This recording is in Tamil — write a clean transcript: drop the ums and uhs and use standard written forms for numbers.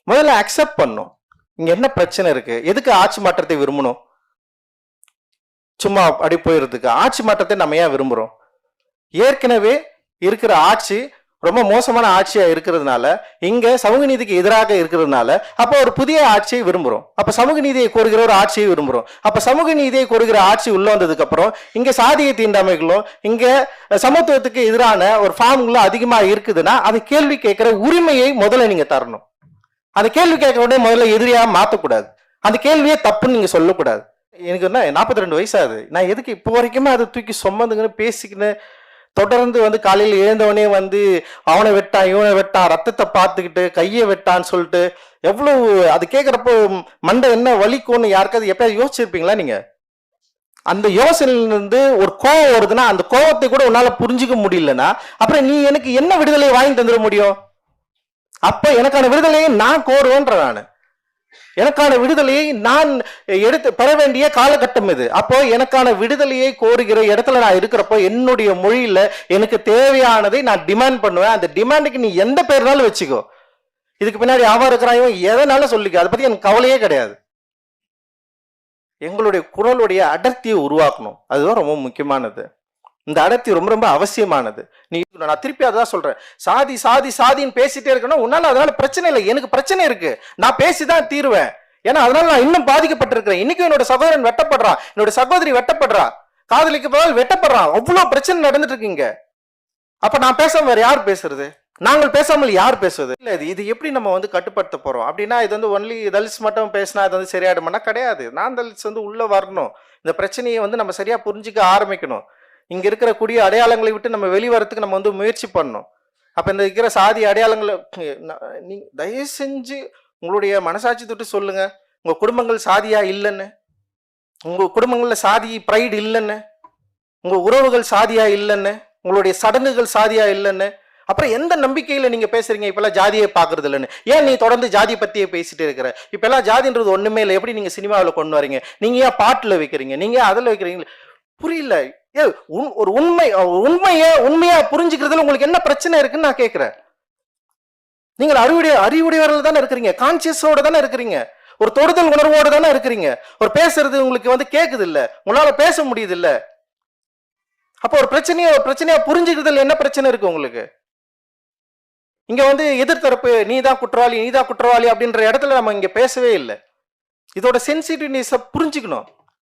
முதல்ல அக்செப்ட் பண்ணும். இங்க என்ன பிரச்சனை இருக்கு, எதுக்கு ஆட்சி மாற்றத்தை விரும்பணும்? சும்மா அப்படி போயிடுறதுக்கு ஆட்சி மாற்றத்தை நம்ம ஏன் விரும்புறோம்? ஏற்கனவே இருக்கிற ஆட்சி ரொம்ப மோசமான ஆட்சியா இருக்கிறதுனால, இங்க சமூக நீதிக்கு எதிராக இருக்கிறதுனால, அப்ப ஒரு புதிய ஆட்சியை விரும்புறோம். அப்ப சமூக நீதியை கோருகிற ஒரு ஆட்சியை விரும்புறோம். அப்ப சமூக நீதியை கோருகிற ஆட்சி உள்ள வந்ததுக்கு அப்புறம் இங்க சாதிய தீண்டாமைகளும் இங்க சமத்துவத்துக்கு எதிரான ஒரு ஃபார்ம்களும் அதிகமா இருக்குதுன்னா அதை கேள்வி கேட்கிற உரிமையை முதல்ல நீங்க தரணும். அந்த கேள்வி கேட்க உடனே முதல்ல எதிரியா மாத்தக்கூடாது. அந்த கேள்வியே தப்புன்னு நீங்க சொல்லக்கூடாது. எனக்கு என்ன 42 வயசு ஆகுது, நான் எதுக்கு இப்போ வரைக்குமே அதை தூக்கி சொம்மந்துங்கன்னு பேசிக்கின்னு தொடர்ந்து காலையில் எழுந்தவனே அவனை வெட்டான் இவனை வெட்டான் ரத்தத்தை பார்த்துக்கிட்டு கையை வெட்டான்னு சொல்லிட்டு எவ்வளவு அது கேட்குறப்போ மண்டை என்ன வலிக்கும்னு யாருக்காவது எப்பயாவது யோசிச்சிருப்பீங்களா நீங்க? அந்த யோசனையிலிருந்து ஒரு கோவம் வருதுன்னா அந்த கோவத்தை கூட உன்னால புரிஞ்சுக்க முடியலன்னா அப்புறம் நீ எனக்கு என்ன விடுதலையை வாங்கி தந்துட முடியும்? அப்ப எனக்கான விடுதலையை நான் கோருவேன்ற நானு. எனக்கான விடுதலையை நான் எடுத்து பெற வேண்டிய காலகட்டம் இது. அப்போ எனக்கான விடுதலையை கோருகிற இடத்துல நான் இருக்கிறப்போ என்னுடைய மொழியில எனக்கு தேவையானதை நான் டிமாண்ட் பண்ணுவேன். அந்த டிமாண்டுக்கு நீ எந்த பேர்னாலும் வச்சுக்கோ. இதுக்கு பின்னாடி அவன் இருக்கிறான் எதனால சொல்லிக்க, அதை பத்தி எனக்கு கவலையே கிடையாது. எங்களுடைய குரலுடைய அடர்த்தியை உருவாக்கணும். அதுதான் ரொம்ப முக்கியமானது. இந்த அடர்த்தி ரொம்ப ரொம்ப அவசியமானது. நான் திருப்பி அதான் சொல்றேன், சாதி சாதி சாதின்னு பேசிட்டே இருக்கணும். உன்னால அதனால பிரச்சனை இல்லை, எனக்கு பிரச்சனை இருக்கு, நான் பேசிதான் தீருவேன். ஏன்னா அதனால நான் இன்னும் பாதிக்கப்பட்டிருக்கிறேன். இன்னைக்கும் என்னோட சகோதரன் வெட்டப்படுறான், என்னோட சகோதரி வெட்டப்படுறா, காதலிக்கு பதில் வெட்டப்படுறான். அவ்வளவு பிரச்சனை நடந்துட்டு இருக்குங்க. அப்ப நான் பேசாம வேற யார் பேசுறது? நாங்கள் பேசாமல் யார் பேசுவது? இல்ல இது எப்படி நம்ம கட்டுப்படுத்த போறோம் அப்படின்னா, இது ஒன்லி தலித்ஸ் மட்டும் பேசினா இது சரியாயிடுமானா கிடையாது. நான் தலித்ஸ் உள்ள வரணும். இந்த பிரச்சனையை நம்ம சரியா புரிஞ்சுக்க ஆரம்பிக்கணும். இங்க இருக்கிற கூடிய அடையாளங்களை விட்டு நம்ம வெளிவரத்துக்கு நம்ம முயற்சி பண்ணணும். அப்ப இந்த இருக்கிற சாதி அடையாளங்களை நீங்க தயவு செஞ்சு உங்களுடைய மனசாட்சி தொட்டு சொல்லுங்க. உங்க குடும்பங்கள் சாதியா இல்லைன்னு, உங்க குடும்பங்கள்ல சாதி பிரைடு இல்லைன்னு, உங்க உறவுகள் சாதியா இல்லைன்னு, உங்களுடைய சடங்குகள் சாதியா இல்லைன்னு, அப்புறம் எந்த நம்பிக்கையில நீங்க பேசுறீங்க? இப்பெல்லாம் ஜாதியை பாக்குறது இல்லைன்னு. ஏன் நீ தொடர்ந்து ஜாதி பத்தியே பேசிட்டு இருக்கிற? இப்பெல்லாம் ஜாதின்றது ஒண்ணுமே இல்லை. எப்படி நீங்க சினிமாவில் கொண்டு வரீங்க? நீங்க ஏன் பாட்டுல வைக்கிறீங்க? நீங்க அதுல வைக்கிறீங்க? புரியல. ஒரு உண்மையா புரிஞ்சுக்கிறதுல உங்களுக்கு என்ன பிரச்சனை இருக்குன்னு நான் கேட்கிறேன். நீங்கள் அறிவுடையவர்கள் தானே இருக்கிறீங்க, கான்சியஸோட தானே இருக்கிறீங்க, ஒரு தொடுதல் உணர்வோட தானே இருக்கிறீங்க. ஒரு பேசுறது உங்களுக்கு கேக்குது இல்ல, உங்களால பேச முடியுது இல்ல. அப்போ ஒரு பிரச்சனையா புரிஞ்சுக்கிறதுல என்ன பிரச்சனை இருக்கு உங்களுக்கு? இங்க எதிர்த்தரப்பு நீதான் குற்றவாளி அப்படின்ற இடத்துல நம்ம இங்க பேசவே இல்லை. இதோட சென்சிட்டிவ்னஸ் புரிஞ்சுக்கணும்.